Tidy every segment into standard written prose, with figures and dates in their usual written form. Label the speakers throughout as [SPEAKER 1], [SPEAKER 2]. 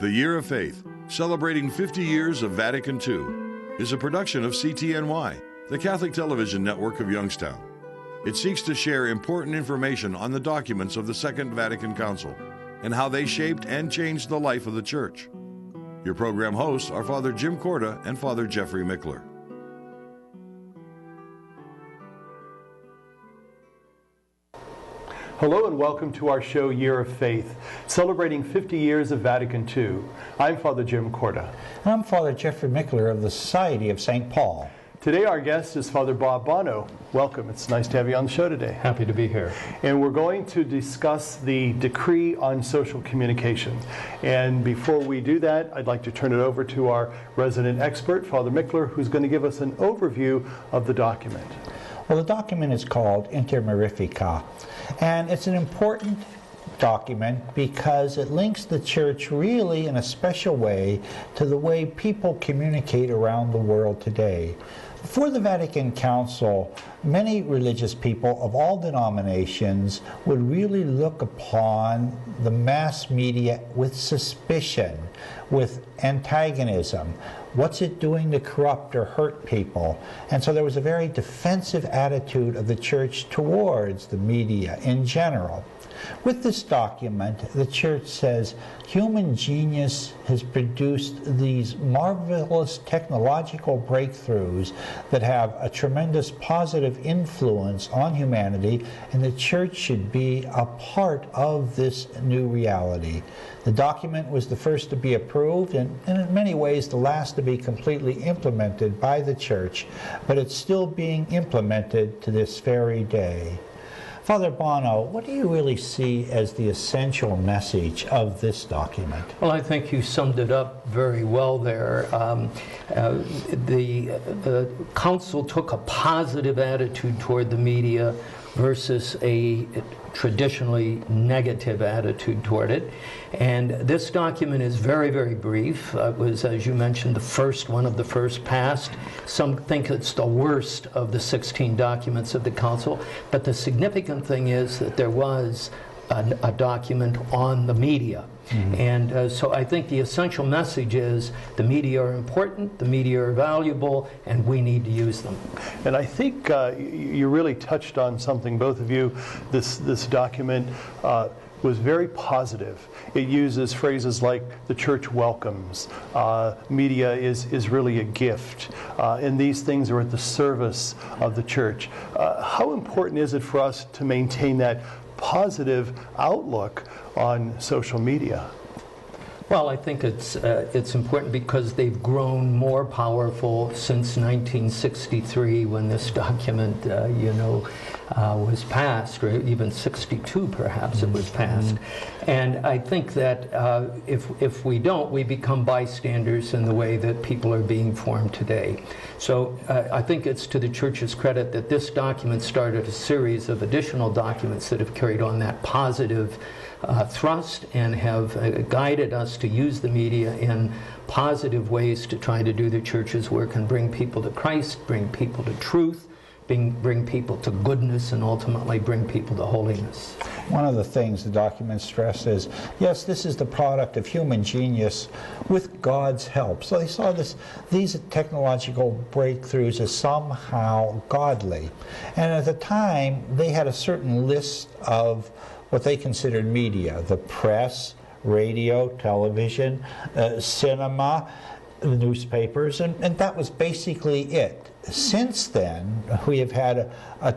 [SPEAKER 1] The Year of Faith, celebrating 50 years of Vatican II, is a production of CTNY, the Catholic television network of Youngstown. It seeks to share important information on the documents of the Second Vatican Council and how they shaped and changed the life of the Church. Your program hosts are Father Jim Korda and Father Jeffrey Mickler.
[SPEAKER 2] Hello and welcome to our show, Year of Faith, celebrating 50 years of Vatican II. I'm Father Jim Korda.
[SPEAKER 3] And I'm Father Jeffrey Mickler of the Society of St. Paul.
[SPEAKER 2] Today our guest is Father Bonnot. Welcome. It's nice to have you on the show today.
[SPEAKER 4] Happy to be here.
[SPEAKER 2] And we're going to discuss the decree on social communication. And before we do that, I'd like to turn it over to our resident expert, Father Mickler, who's going to give us an overview of the document.
[SPEAKER 3] Well, the document is called Mirifica, and it's an important document because it links the Church really in a special way to the way people communicate around the world today. Before the Vatican Council, many religious people of all denominations would really look upon the mass media with suspicion, with antagonism. What's it doing to corrupt or hurt people? And so there was a very defensive attitude of the Church towards the media in general. With this document, the Church says human genius has produced these marvelous technological breakthroughs that have a tremendous positive influence on humanity, and the Church should be a part of this new reality. The document was the first to be approved and in many ways the last to be completely implemented by the Church, but it's still being implemented to this very day. Father Bonnot, what do you really see as the essential message of this document?
[SPEAKER 4] Well, I think you summed it up very well there. The Council took a positive attitude toward the media versus a traditionally negative attitude toward it. And this document is very, very brief. It was, as you mentioned, one of the first passed. Some think it's the worst of the 16 documents of the Council. But the significant thing is that there was a document on the media. Mm-hmm. And so I think the essential message is the media are important, the media are valuable, and we need to use them.
[SPEAKER 2] And I think you really touched on something, both of you. This document was very positive. It uses phrases like the Church welcomes, media is really a gift, and these things are at the service of the Church. How important is it for us to maintain that positive outlook on social media?
[SPEAKER 4] Well, I think it's important because they've grown more powerful since 1963 when this document, was passed, or even 62 perhaps it was passed. And I think that if we don't, we become bystanders in the way that people are being formed today. So I think it's to the Church's credit that this document started a series of additional documents that have carried on that positive thrust and have guided us to use the media in positive ways to try to do the Church's work and bring people to Christ, bring people to truth, bring people to goodness, and ultimately bring people to holiness.
[SPEAKER 3] One of the things the document stresses, yes, this is the product of human genius with God's help. So they saw these technological breakthroughs as somehow godly. And at the time, they had a certain list of what they considered media: the press, radio, television, cinema, newspapers, and that was basically it. Since then, we have had a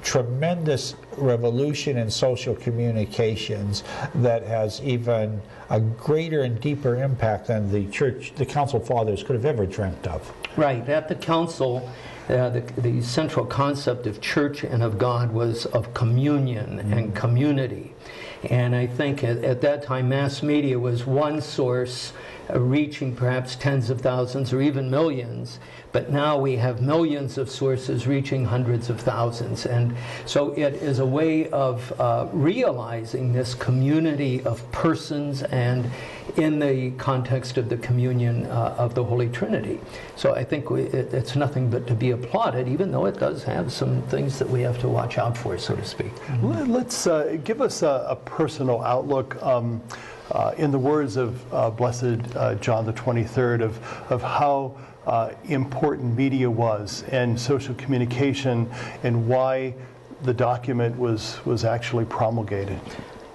[SPEAKER 3] tremendous revolution in social communications that has even a greater and deeper impact than the Council Fathers could have ever dreamt of.
[SPEAKER 4] Right. At the Council, the central concept of Church and of God was of communion and community. And I think at that time, mass media was one source reaching perhaps tens of thousands or even millions, But now we have millions of sources reaching hundreds of thousands. And so it is a way of realizing this community of persons and in the context of the communion of the Holy Trinity. So I think it's nothing but to be applauded, even though it does have some things that we have to watch out for, so to speak.
[SPEAKER 2] Let's give us a personal outlook. In the words of Blessed John the 23rd, of how important media was and social communication, and why the document was actually promulgated.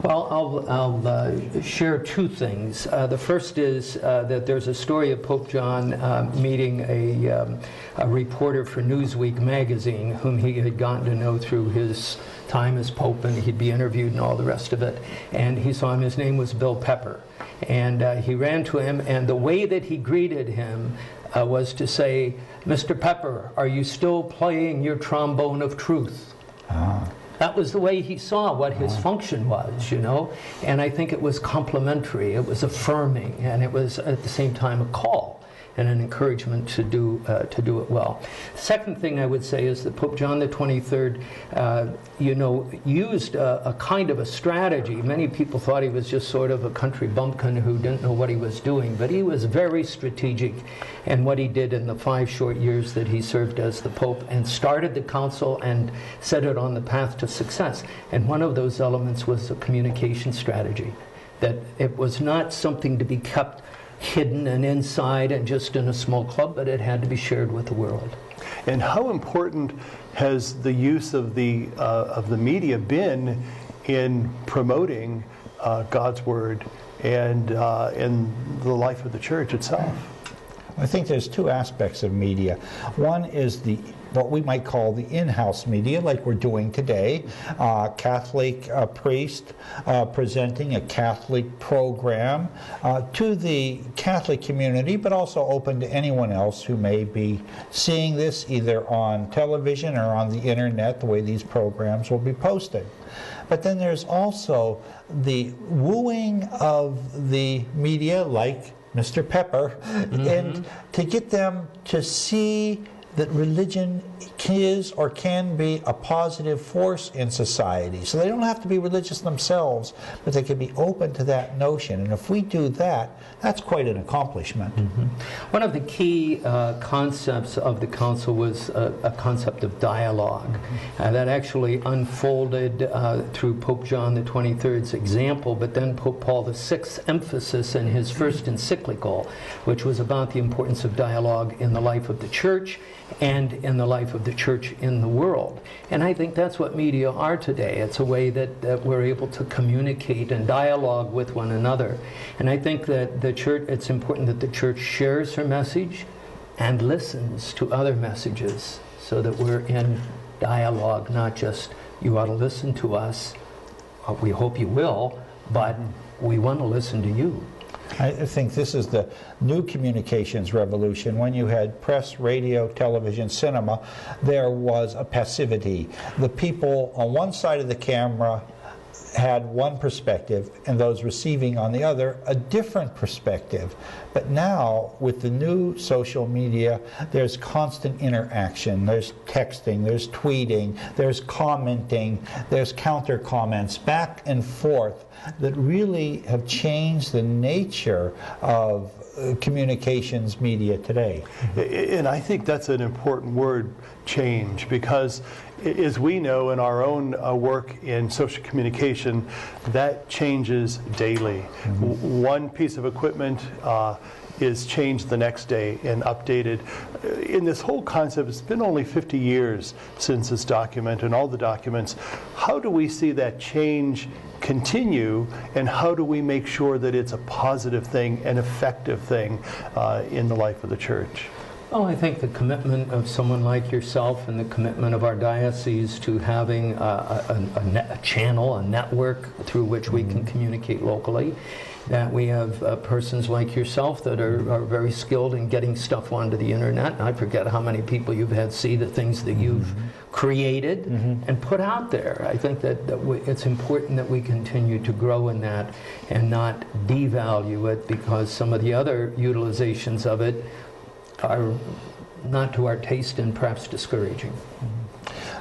[SPEAKER 4] Well, I'll share two things. The first is that there's a story of Pope John meeting a reporter for Newsweek magazine, whom he had gotten to know through his time as Pope, and he'd be interviewed and all the rest of it. And he saw him, his name was Bill Pepper. And he ran to him, and the way that he greeted him was to say, "Mr. Pepper, are you still playing your trombone of truth?" That was the way he saw what his function was, you know. And I think it was complimentary, it was affirming, and it was at the same time a call and an encouragement to do it well. Second thing I would say is that Pope John the 23rd, used a kind of a strategy. Many people thought he was just sort of a country bumpkin who didn't know what he was doing, but he was very strategic in what he did in the 5 short years that he served as the Pope, and started the council and set it on the path to success. And one of those elements was a communication strategy, that it was not something to be kept hidden and inside and just in a small club, but it had to be shared with the world.
[SPEAKER 2] And how important has the use of the media been in promoting God's Word and the life of the Church itself?
[SPEAKER 3] I think there's two aspects of media. One is what we might call the in-house media, like we're doing today. Catholic priest presenting a Catholic program to the Catholic community, but also open to anyone else who may be seeing this either on television or on the internet, the way these programs will be posted. But then there's also the wooing of the media, like Mr. Pepper, and to get them to see that religion is or can be a positive force in society. So they don't have to be religious themselves, but they can be open to that notion. And if we do that, that's quite an accomplishment.
[SPEAKER 4] One of the key concepts of the council was a concept of dialogue that actually unfolded through Pope John the 23rd's example, but then Pope Paul VI's emphasis in his first encyclical, which was about the importance of dialogue in the life of the Church and in the life of the Church in the world. And I think that's what media are today. It's a way that we're able to communicate and dialogue with one another. And I think that the Church, it's important that the Church shares her message and listens to other messages, so that we're in dialogue, not just, you ought to listen to us, we hope you will, but we want to listen to you.
[SPEAKER 3] I think this is the new communications revolution. When you had press, radio, television, cinema, there was a passivity. The people on one side of the camera had one perspective, and those receiving on the other a different perspective. But now, with the new social media, there's constant interaction. There's texting, there's tweeting, there's commenting, there's counter comments, back and forth, that really have changed the nature of communications media today.
[SPEAKER 2] And I think that's an important word, change, because as we know in our own work in social communication, that changes daily. One piece of equipment is changed the next day and updated. In this whole concept, it's been only 50 years since this document and all the documents. How do we see that change continue, and how do we make sure that it's a positive thing, an effective thing in the life of the Church?
[SPEAKER 4] Well, I think the commitment of someone like yourself and the commitment of our diocese to having a channel, a network through which we can communicate locally, that we have persons like yourself that are very skilled in getting stuff onto the internet. And I forget how many people you've had see the things that you've created and put out there. I think that it's important that we continue to grow in that and not devalue it, because some of the other utilizations of it are not to our taste and perhaps discouraging.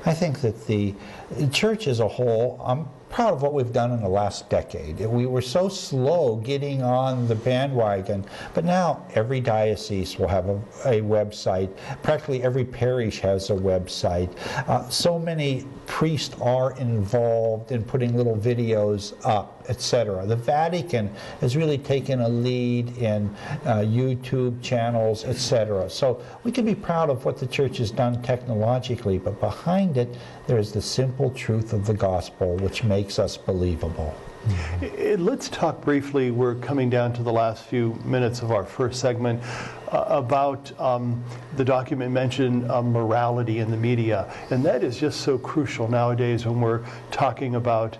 [SPEAKER 3] I think that the church as a whole, I'm proud of what we've done in the last decade. We were so slow getting on the bandwagon, but now every diocese will have a website. Practically every parish has a website. So many priests are involved in putting little videos up, etc. The Vatican has really taken a lead in YouTube channels, etc. So we can be proud of what the church has done technologically, but behind it, there is the simple truth of the gospel, which makes us believable.
[SPEAKER 2] Let's talk briefly, we're coming down to the last few minutes of our first segment, about the document mentioned morality in the media. And that is just so crucial nowadays when we're talking about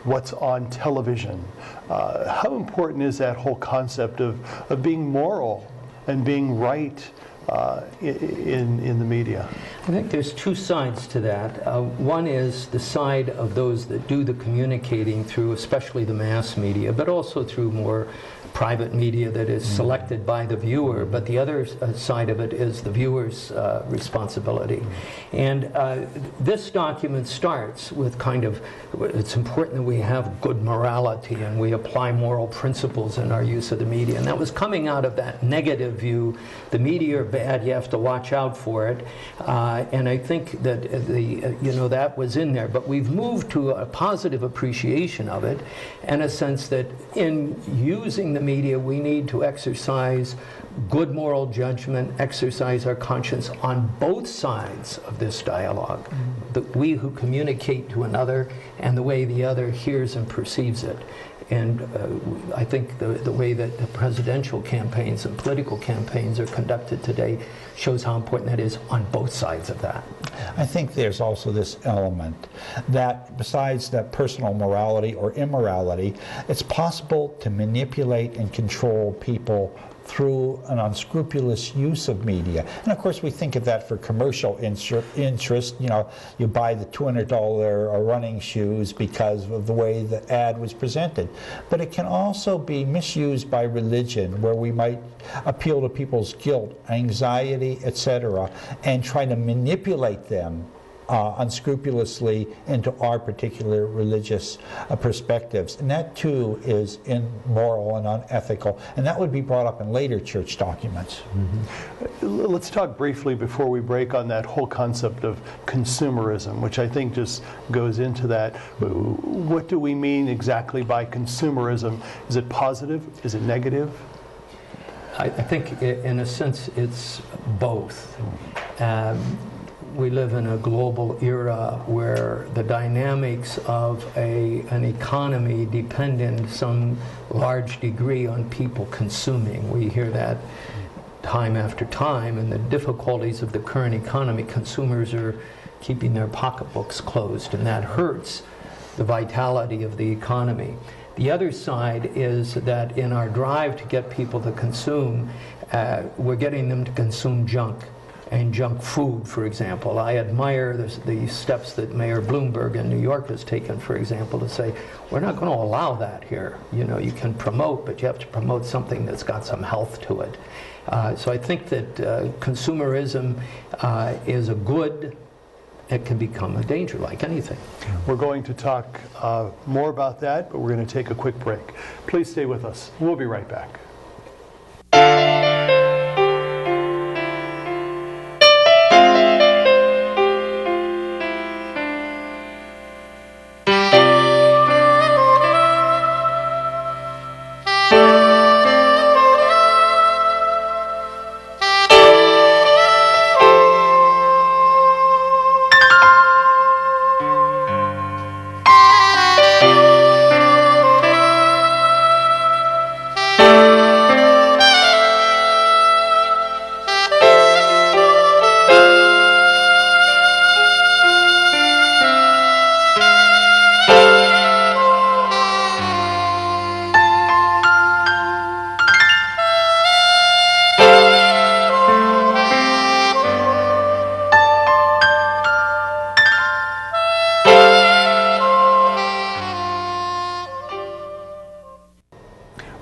[SPEAKER 2] what's on television. How important is that whole concept of being moral and being right in the media?
[SPEAKER 4] I think there's two sides to that. One is the side of those that do the communicating through especially the mass media, but also through more private media that is selected by the viewer, but the other side of it is the viewer's responsibility. And this document starts with kind of, it's important that we have good morality and we apply moral principles in our use of the media. And that was coming out of that negative view. The media are bad, you have to watch out for it. And I think that that was in there. But we've moved to a positive appreciation of it, in a sense that in using the media, we need to exercise good moral judgment, exercise our conscience on both sides of this dialogue. We who communicate to another and the way the other hears and perceives it. And I think the way that the presidential campaigns and political campaigns are conducted today shows how important that is on both sides of that.
[SPEAKER 3] I think there's also this element that besides that personal morality or immorality, it's possible to manipulate and control people through an unscrupulous use of media. And of course we think of that for commercial interest. You know, you buy the $200 running shoes because of the way the ad was presented. But it can also be misused by religion, where we might appeal to people's guilt, anxiety, etc., and try to manipulate them unscrupulously into our particular religious perspectives. And that too is immoral and unethical, and that would be brought up in later church documents.
[SPEAKER 2] Let's talk briefly before we break on that whole concept of consumerism, which I think just goes into that. What do we mean exactly by consumerism? Is it positive? Is it negative?
[SPEAKER 4] I think in a sense it's both. We live in a global era where the dynamics of an economy depend in some large degree on people consuming. We hear that time after time, and the difficulties of the current economy. Consumers are keeping their pocketbooks closed, and that hurts the vitality of the economy. The other side is that in our drive to get people to consume, we're getting them to consume junk. And junk food, for example. I admire the steps that Mayor Bloomberg in New York has taken, for example, to say, we're not going to allow that here. You know, you can promote, but you have to promote something that's got some health to it. So I think that consumerism is a good. It can become a danger, like anything.
[SPEAKER 2] We're going to talk more about that, but we're going to take a quick break. Please stay with us. We'll be right back.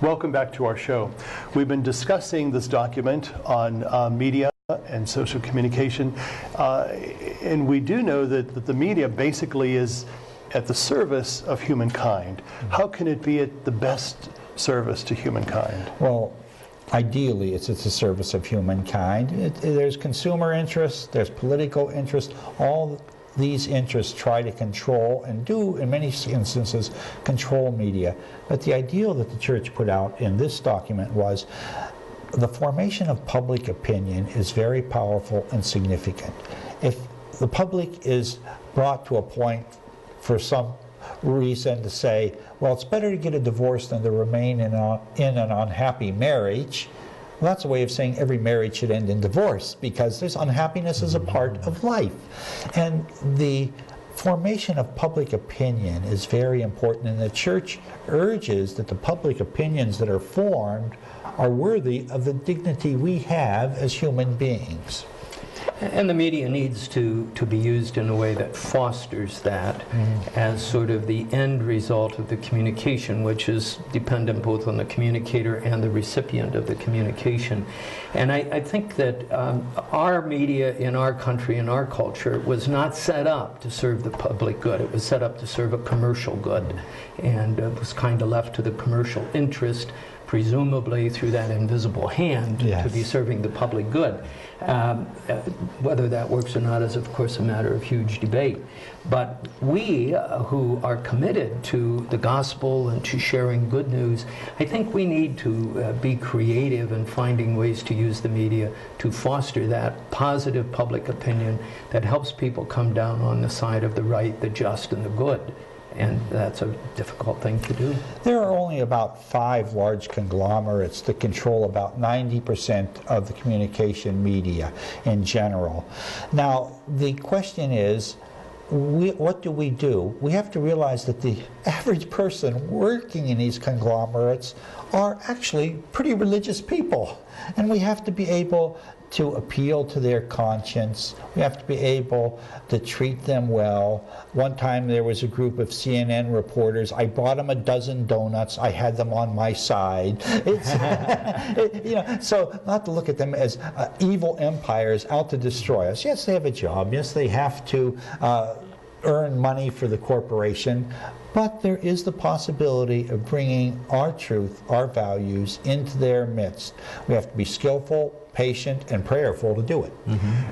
[SPEAKER 2] Welcome back to our show. We've been discussing this document on media and social communication. And we do know that the media basically is at the service of humankind. How can it be at the best service to humankind?
[SPEAKER 3] Well, ideally, it's at the service of humankind. There's consumer interest, there's political interest. All these interests try to control, and do in many instances, control media. But the ideal that the church put out in this document was the formation of public opinion is very powerful and significant. If the public is brought to a point for some reason to say, well, it's better to get a divorce than to remain in an unhappy marriage, well, that's a way of saying every marriage should end in divorce, because there's unhappiness as a part of life. And the formation of public opinion is very important, and the church urges that the public opinions that are formed are worthy of the dignity we have as human beings.
[SPEAKER 4] And the media needs to be used in a way that fosters that as sort of the end result of the communication, which is dependent both on the communicator and the recipient of the communication. And I think that our media in our country, in our culture, was not set up to serve the public good. It was set up to serve a commercial good, and it was kind of left to the commercial interest, presumably through that invisible hand, to be serving the public good. Whether that works or not is, of course, a matter of huge debate. But we who are committed to the gospel and to sharing good news, I think we need to be creative in finding ways to use the media to foster that positive public opinion that helps people come down on the side of the right, the just, and the good. And that's a difficult thing to do.
[SPEAKER 3] There are only about 5 large conglomerates that control about 90% of the communication media in general. Now, the question is, what do? We have to realize that the average person working in these conglomerates are actually pretty religious people. And we have to be able to appeal to their conscience. We have to be able to treat them well. One time there was a group of CNN reporters. I bought them a dozen donuts. I had them on my side. It's, so not to look at them as evil empires out to destroy us. Yes, they have a job. Yes, they have to earn money for the corporation. But there is the possibility of bringing our truth, our values, into their midst. We have to be skillful, patient, and prayerful to do it.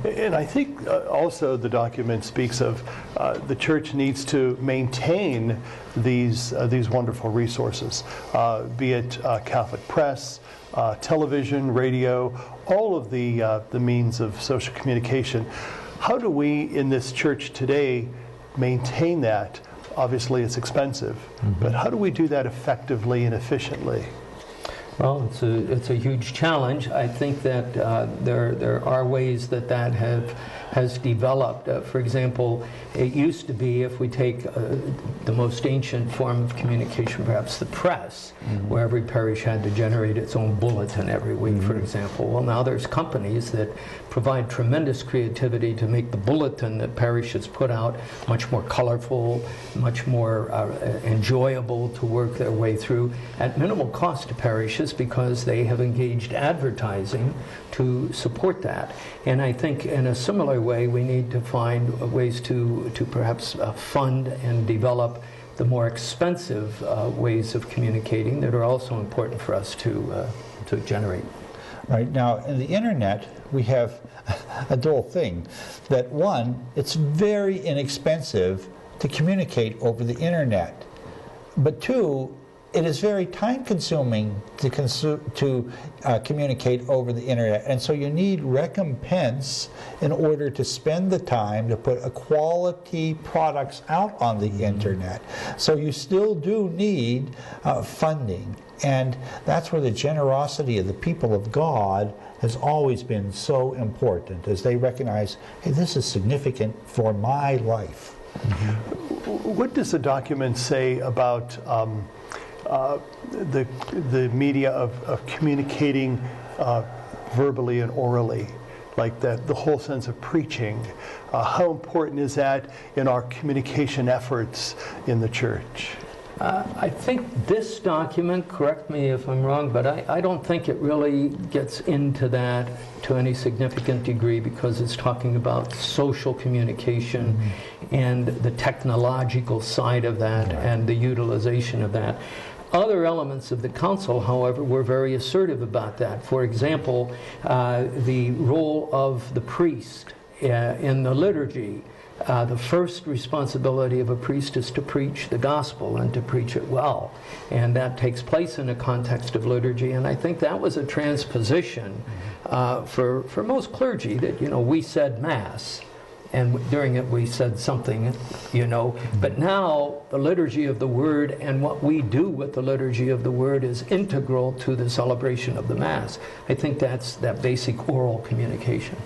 [SPEAKER 2] And I think also the document speaks of the church needs to maintain these wonderful resources, be it Catholic press, television, radio, all of the means of social communication. How do we in this church today maintain that? Obviously it's expensive, but how do we do that effectively and efficiently?
[SPEAKER 4] Well, it's a huge challenge. I think that there are ways that has developed. For example, it used to be, if we take the most ancient form of communication, perhaps the press, where every parish had to generate its own bulletin every week, for example. Well, now there's companies that provide tremendous creativity to make the bulletin that parishes put out much more colorful, much more enjoyable to work their way through at minimal cost to parishes, because they have engaged advertising to support that. And I think in a similar way, we need to find ways to perhaps fund and develop the more expensive ways of communicating that are also important for us to generate.
[SPEAKER 3] Right now, in the internet, we have a dual thing. That one, it's very inexpensive to communicate over the internet. But two, it is very time-consuming to communicate over the internet, and so you need recompense in order to spend the time to put quality products out on the internet. So you still do need funding, and that's where the generosity of the people of God has always been so important, as they recognize, hey, this is significant for my life.
[SPEAKER 2] What does the document say about the media of communicating verbally and orally, like that, the whole sense of preaching? How important is that in our communication efforts in the church?
[SPEAKER 4] I think this document, correct me if I'm wrong, but I don't think it really gets into that to any significant degree, because it's talking about social communication and the technological side of that and the utilization of that. Other elements of the council, however, were very assertive about that. For example, the role of the priest in the liturgy. The first responsibility of a priest is to preach the gospel and to preach it well. And that takes place in a context of liturgy. And I think that was a transposition for most clergy, that, we said Mass. And during it we said something, But now the liturgy of the Word and what we do with the liturgy of the Word is integral to the celebration of the Mass. I think that's that basic oral communication.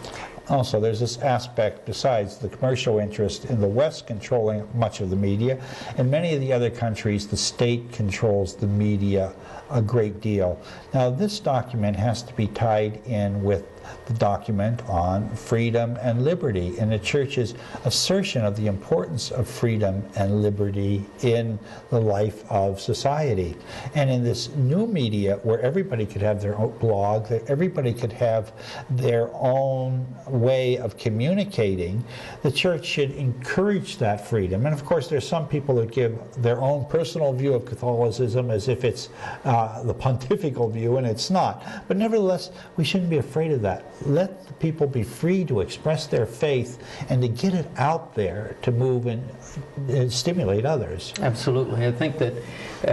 [SPEAKER 3] Also, there's this aspect, besides the commercial interest in the West controlling much of the media. In many of the other countries, the state controls the media a great deal. Now, this document has to be tied in with the document on freedom and liberty, and the Church's assertion of the importance of freedom and liberty in the life of society. And in this new media, where everybody could have their own blog, that everybody could have their own way of communicating, the Church should encourage that freedom. And of course, there's some people that give their own personal view of Catholicism as if it's the pontifical view, and it's not. But nevertheless, we shouldn't be afraid of that. Let the people be free to express their faith and to get it out there to move and stimulate others.
[SPEAKER 4] Absolutely. I think that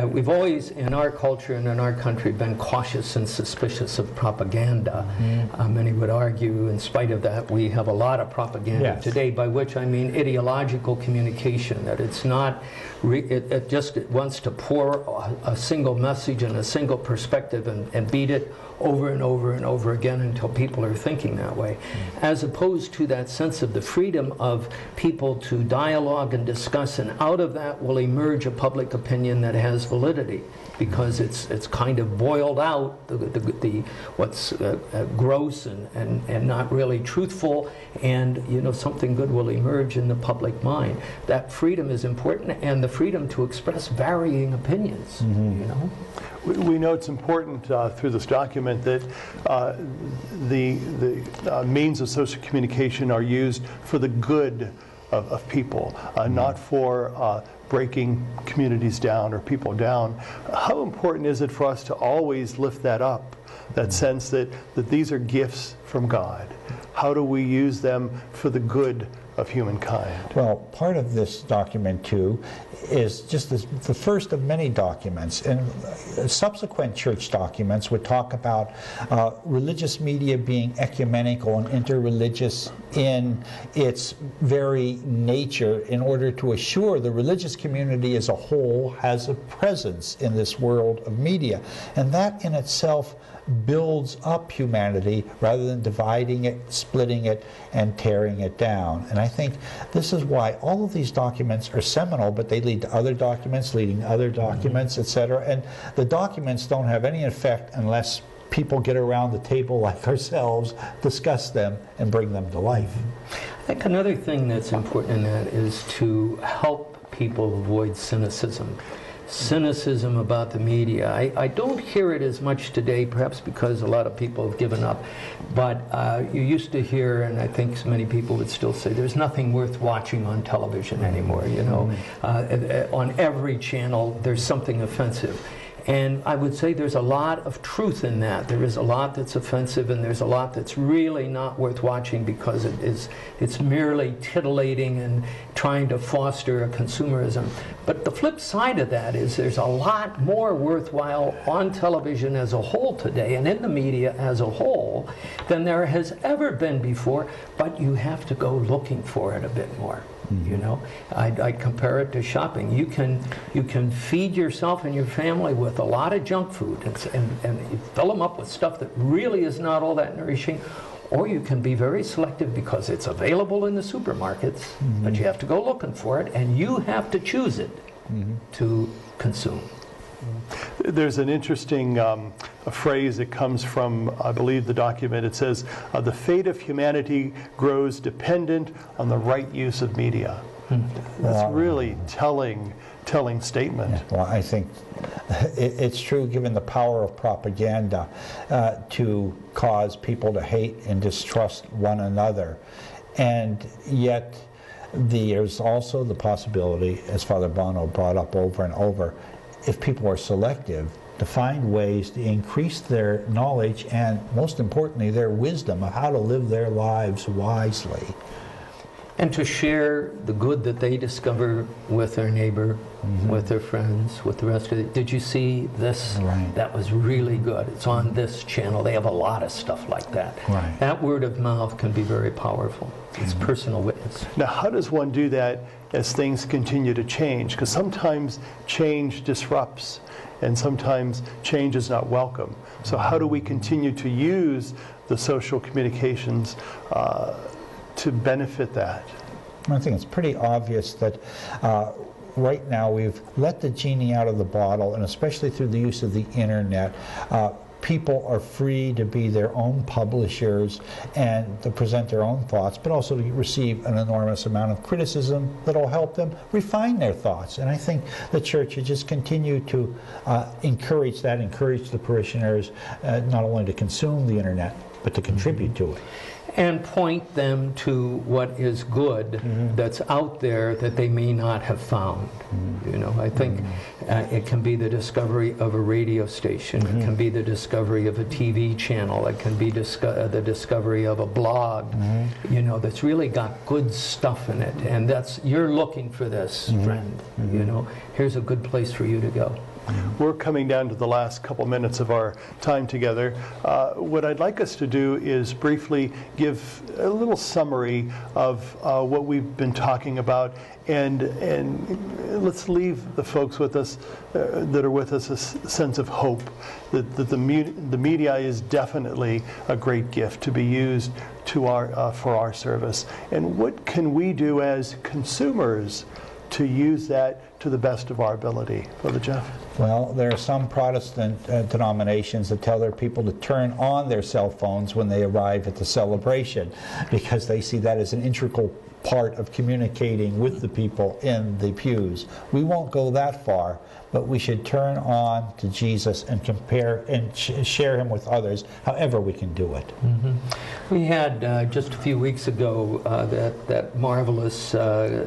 [SPEAKER 4] we've always, in our culture and in our country, been cautious and suspicious of propaganda. Many would argue, in spite of that, we have a lot of propaganda today, by which I mean ideological communication, that it's not, it just wants to pour a single message and a single perspective and beat it over and over and over again until people are thinking that way, as opposed to that sense of the freedom of people to dialogue and discuss, and out of that will emerge a public opinion that has validity, because it's kind of boiled out the what's gross and not really truthful, and something good will emerge in the public mind. That freedom is important, and the freedom to express varying opinions.
[SPEAKER 2] We know it's important through this document that the means of social communication are used for the good of people, not for breaking communities down or people down. How important is it for us to always lift that up, that sense that these are gifts from God? How do we use them for the good of humankind?
[SPEAKER 3] Well, part of this document, too, is just the first of many documents. And subsequent church documents would talk about religious media being ecumenical and interreligious in its very nature, in order to assure the religious community as a whole has a presence in this world of media. And that in itself builds up humanity rather than dividing it, splitting it, and tearing it down. And I think this is why all of these documents are seminal, but they lead to other documents, leading to other documents, etc. And the documents don't have any effect unless people get around the table like ourselves, discuss them, and bring them to life.
[SPEAKER 4] I think another thing that's important in that is to help people avoid cynicism. Cynicism about the media. I don't hear it as much today, perhaps because a lot of people have given up, but you used to hear, and I think many people would still say, there's nothing worth watching on television anymore, on every channel there's something offensive. And I would say there's a lot of truth in that. There is a lot that's offensive, and there's a lot that's really not worth watching, because it's merely titillating and trying to foster a consumerism. But the flip side of that is there's a lot more worthwhile on television as a whole today, and in the media as a whole, than there has ever been before, but you have to go looking for it a bit more. I compare it to shopping. You can feed yourself and your family with a lot of junk food and you fill them up with stuff that really is not all that nourishing, or you can be very selective because it's available in the supermarkets, but you have to go looking for it, and you have to choose it to consume.
[SPEAKER 2] There's an interesting a phrase that comes from, I believe, the document. It says, the fate of humanity grows dependent on the right use of media. That's really telling telling statement.
[SPEAKER 3] Yeah, well, I think it's true, given the power of propaganda to cause people to hate and distrust one another. And yet there's also the possibility, as Father Bonnot brought up over and over, if people are selective, to find ways to increase their knowledge and, most importantly, their wisdom of how to live their lives wisely.
[SPEAKER 4] And to share the good that they discover with their neighbor, with their friends, with the rest of it. Did you see this?
[SPEAKER 3] Right.
[SPEAKER 4] That was really good. It's on this channel. They have a lot of stuff like that.
[SPEAKER 3] Right.
[SPEAKER 4] That word of mouth can be very powerful. It's personal witness.
[SPEAKER 2] Now, how does one do that as things continue to change? Because sometimes change disrupts, and sometimes change is not welcome. So how do we continue to use the social communications to benefit that?
[SPEAKER 3] I think it's pretty obvious that right now we've let the genie out of the bottle, and especially through the use of the internet, people are free to be their own publishers and to present their own thoughts, but also to receive an enormous amount of criticism that will help them refine their thoughts. And I think the Church should just continue to encourage that, encourage the parishioners not only to consume the internet, but to contribute to it.
[SPEAKER 4] And point them to what is good that's out there that they may not have found. You know, I think it can be the discovery of a radio station. It can be the discovery of a TV channel. It can be the discovery of a blog. You know, that's really got good stuff in it. And that's, you're looking for this, friend. You know, here's a good place for you to go.
[SPEAKER 2] We're coming down to the last couple minutes of our time together. What I'd like us to do is briefly give a little summary of what we've been talking about, and let's leave the folks with us that are with us a sense of hope that the media is definitely a great gift to be used to for our service. And what can we do as consumers to use that to the best of our ability? Brother Jeff?
[SPEAKER 3] Well, there are some Protestant denominations that tell their people to turn on their cell phones when they arrive at the celebration, because they see that as an integral part of communicating with the people in the pews. We won't go that far, but we should turn on to Jesus and compare and share him with others however we can do it.
[SPEAKER 4] We had just a few weeks ago that marvelous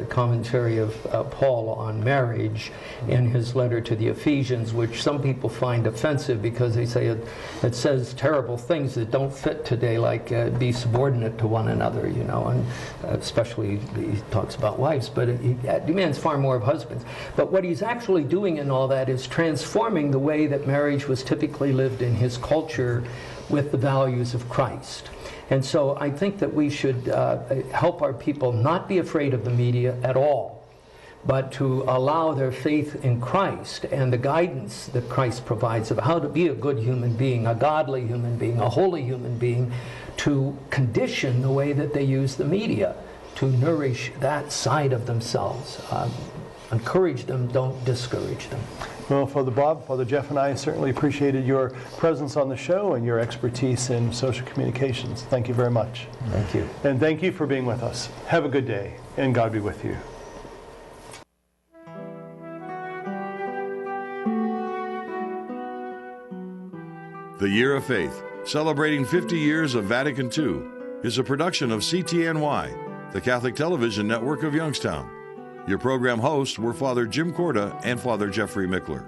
[SPEAKER 4] commentary of Paul on marriage in his letter to the Ephesians, which some people find offensive because they say it says terrible things that don't fit today, like be subordinate to one another, you know, and especially he talks about wives, but he demands far more of husbands. But what he's actually doing in all that is transforming the way that marriage was typically lived in his culture with the values of Christ. And so I think that we should help our people not be afraid of the media at all, but to allow their faith in Christ and the guidance that Christ provides of how to be a good human being, a godly human being, a holy human being, to condition the way that they use the media, to nourish that side of themselves. Encourage them, don't discourage them.
[SPEAKER 2] Well, Father Bob, Father Jeff, and I certainly appreciated your presence on the show and your expertise in social communications. Thank you very much.
[SPEAKER 4] Thank you.
[SPEAKER 2] And thank you for being with us. Have a good day, and God be with you.
[SPEAKER 1] The Year of Faith, celebrating 50 years of Vatican II, is a production of CTNY, the Catholic Television Network of Youngstown. Your program hosts were Father Jim Korda and Father Jeffrey Mickler.